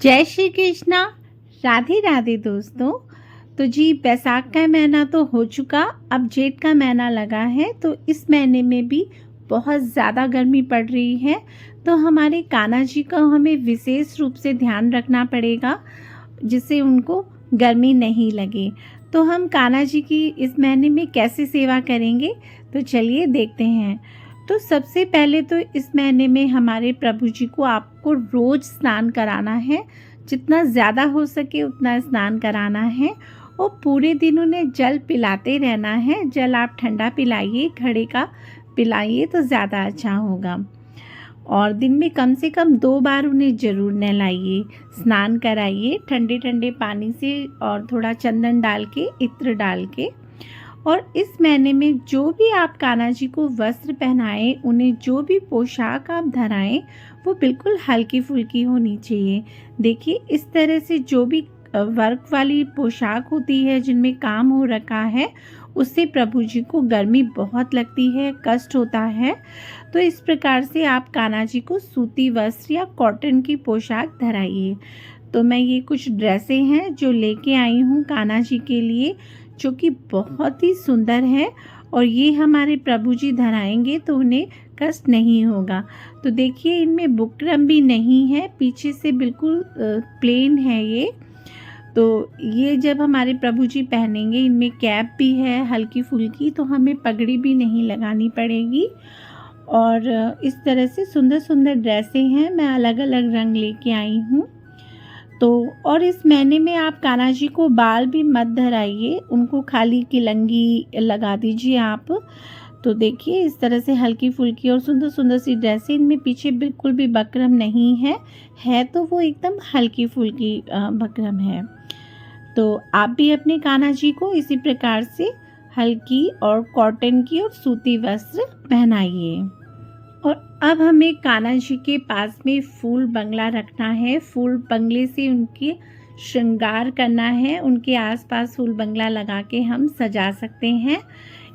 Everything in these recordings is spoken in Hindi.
जय श्री कृष्णा। राधे राधे दोस्तों। तो जी बैसाख का महीना तो हो चुका, अब जेठ का महीना लगा है। तो इस महीने में भी बहुत ज़्यादा गर्मी पड़ रही है, तो हमारे कान्हा जी का हमें विशेष रूप से ध्यान रखना पड़ेगा जिससे उनको गर्मी नहीं लगे। तो हम कान्हा जी की इस महीने में कैसे सेवा करेंगे, तो चलिए देखते हैं। तो सबसे पहले तो इस महीने में हमारे प्रभु जी को आपको रोज़ स्नान कराना है, जितना ज़्यादा हो सके उतना स्नान कराना है और पूरे दिन उन्हें जल पिलाते रहना है। जल आप ठंडा पिलाइए, घड़े का पिलाइए तो ज़्यादा अच्छा होगा। और दिन में कम से कम 2 बार उन्हें ज़रूर नहलाइए, स्नान कराइए ठंडे ठंडे पानी से और थोड़ा चंदन डाल के, इत्र डाल के। और इस महीने में जो भी आप कान्हा जी को वस्त्र पहनाएं, उन्हें जो भी पोशाक आप धराएं, वो बिल्कुल हल्की फुल्की होनी चाहिए। देखिए इस तरह से जो भी वर्क वाली पोशाक होती है जिनमें काम हो रखा है, उससे प्रभु जी को गर्मी बहुत लगती है, कष्ट होता है। तो इस प्रकार से आप कान्हा जी को सूती वस्त्र या कॉटन की पोशाक धराइए। तो मैं ये कुछ ड्रेसें हैं जो लेके आई हूँ कान्हा जी के लिए, जो कि बहुत ही सुंदर है और ये हमारे प्रभु जी धराएंगे तो उन्हें कष्ट नहीं होगा। तो देखिए इनमें बुकरम भी नहीं है, पीछे से बिल्कुल प्लेन है ये। तो ये जब हमारे प्रभु जी पहनेंगे, इनमें कैप भी है हल्की फुल्की, तो हमें पगड़ी भी नहीं लगानी पड़ेगी। और इस तरह से सुंदर सुंदर ड्रेसें हैं, मैं अलग अलग रंग लेके आई हूँ। तो और इस महीने में आप कान्हा जी को बाल भी मत धराइए, उनको खाली किलंगी लगा दीजिए आप। तो देखिए इस तरह से हल्की फुल्की और सुंदर सुंदर सी ड्रेसें, इनमें पीछे बिल्कुल भी बकरम नहीं है तो वो एकदम हल्की फुल्की बकरम है। तो आप भी अपने कान्हा जी को इसी प्रकार से हल्की और कॉटन की और सूती वस्त्र पहनाइए। और अब हमें कान्हा जी के पास में फूल बंगला रखना है, फूल बंगले से उनकी श्रृंगार करना है, उनके आसपास फूल बंगला लगा के हम सजा सकते हैं,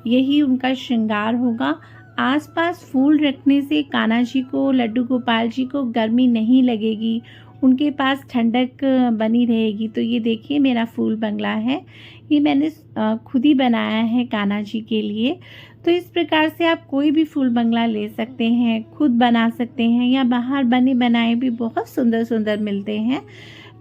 यही उनका श्रृंगार होगा। आसपास फूल रखने से कान्हा जी को, लड्डू गोपाल जी को गर्मी नहीं लगेगी, उनके पास ठंडक बनी रहेगी। तो ये देखिए मेरा फूल बंगला है, ये मैंने खुद ही बनाया है कान्हा जी के लिए। तो इस प्रकार से आप कोई भी फूल बंगला ले सकते हैं, खुद बना सकते हैं, या बाहर बने बनाए भी बहुत सुंदर सुंदर मिलते हैं।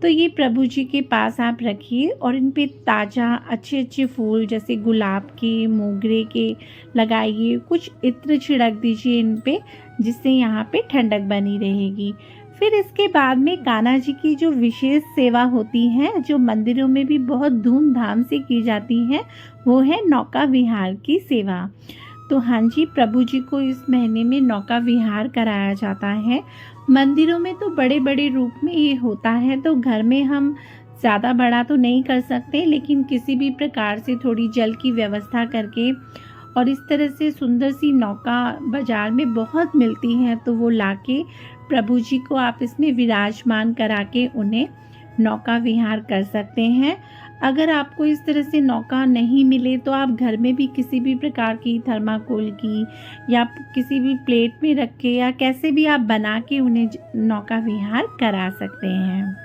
तो ये प्रभु जी के पास आप रखिए और इन पे ताज़ा अच्छे अच्छे फूल जैसे गुलाब के, मोगरे के लगाइए, कुछ इत्र छिड़क दीजिए इन पे, जिससे यहाँ पे ठंडक बनी रहेगी। फिर इसके बाद में कान्हा जी की जो विशेष सेवा होती है, जो मंदिरों में भी बहुत धूमधाम से की जाती है, वो है नौका विहार की सेवा। तो हाँ जी, प्रभु जी को इस महीने में नौका विहार कराया जाता है। मंदिरों में तो बड़े बड़े रूप में ये होता है, तो घर में हम ज़्यादा बड़ा तो नहीं कर सकते, लेकिन किसी भी प्रकार से थोड़ी जल की व्यवस्था करके, और इस तरह से सुंदर सी नौका बाज़ार में बहुत मिलती हैं, तो वो लाके प्रभु जी को आप इसमें विराजमान करा के उन्हें नौका विहार कर सकते हैं। अगर आपको इस तरह से नौका नहीं मिले तो आप घर में भी किसी भी प्रकार की थर्माकोल की या किसी भी प्लेट में रख के या कैसे भी आप बना के उन्हें नौका विहार करा सकते हैं।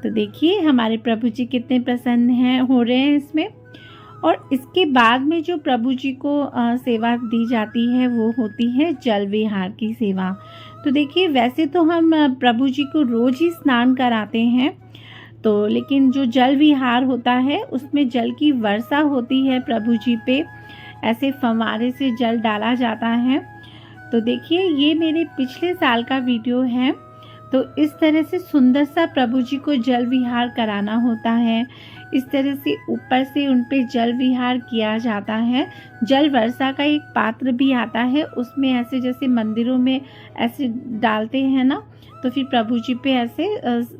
तो देखिए हमारे प्रभु जी कितने प्रसन्न हो रहे हैं इसमें। और इसके बाद में जो प्रभु जी को सेवा दी जाती है वो होती है जल विहार की सेवा। तो देखिए वैसे तो हम प्रभु जी को रोज़ ही स्नान कराते हैं, तो लेकिन जो जल विहार होता है उसमें जल की वर्षा होती है प्रभु जी पे, ऐसे फव्वारे से जल डाला जाता है। तो देखिए ये मेरे पिछले साल का वीडियो है। तो इस तरह से सुंदर सा प्रभु जी को जल विहार कराना होता है, इस तरह से ऊपर से उन पे जल विहार किया जाता है। जल वर्षा का एक पात्र भी आता है, उसमें ऐसे जैसे मंदिरों में ऐसे डालते हैं ना, तो फिर प्रभु जी पे ऐसे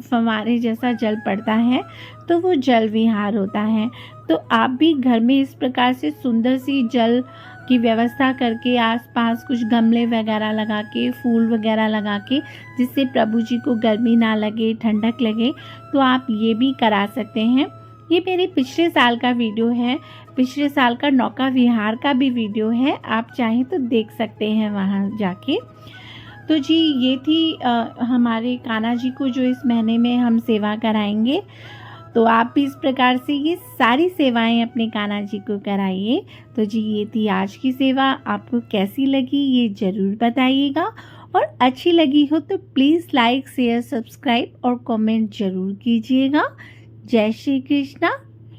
फव्वारे जैसा जल पड़ता है, तो वो जल विहार होता है। तो आप भी घर में इस प्रकार से सुंदर सी जल की व्यवस्था करके, आसपास कुछ गमले वगैरह लगा के, फूल वगैरह लगा के, जिससे प्रभु जी को गर्मी ना लगे, ठंडक लगे, तो आप ये भी करा सकते हैं। ये मेरे पिछले साल का वीडियो है, पिछले साल का नौका विहार का भी वीडियो है, आप चाहें तो देख सकते हैं वहाँ जाके। तो जी ये थी हमारे कान्हा जी को जो इस महीने में हम सेवा कराएंगे। तो आप भी इस प्रकार से ये सारी सेवाएं अपने कान्हा जी को कराइए। तो जी ये थी आज की सेवा, आपको कैसी लगी ये ज़रूर बताइएगा, और अच्छी लगी हो तो प्लीज़ लाइक शेयर सब्सक्राइब और कमेंट ज़रूर कीजिएगा। जय श्री कृष्णा,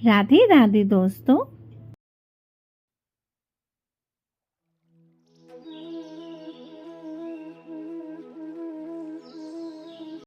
राधे राधे दोस्तों।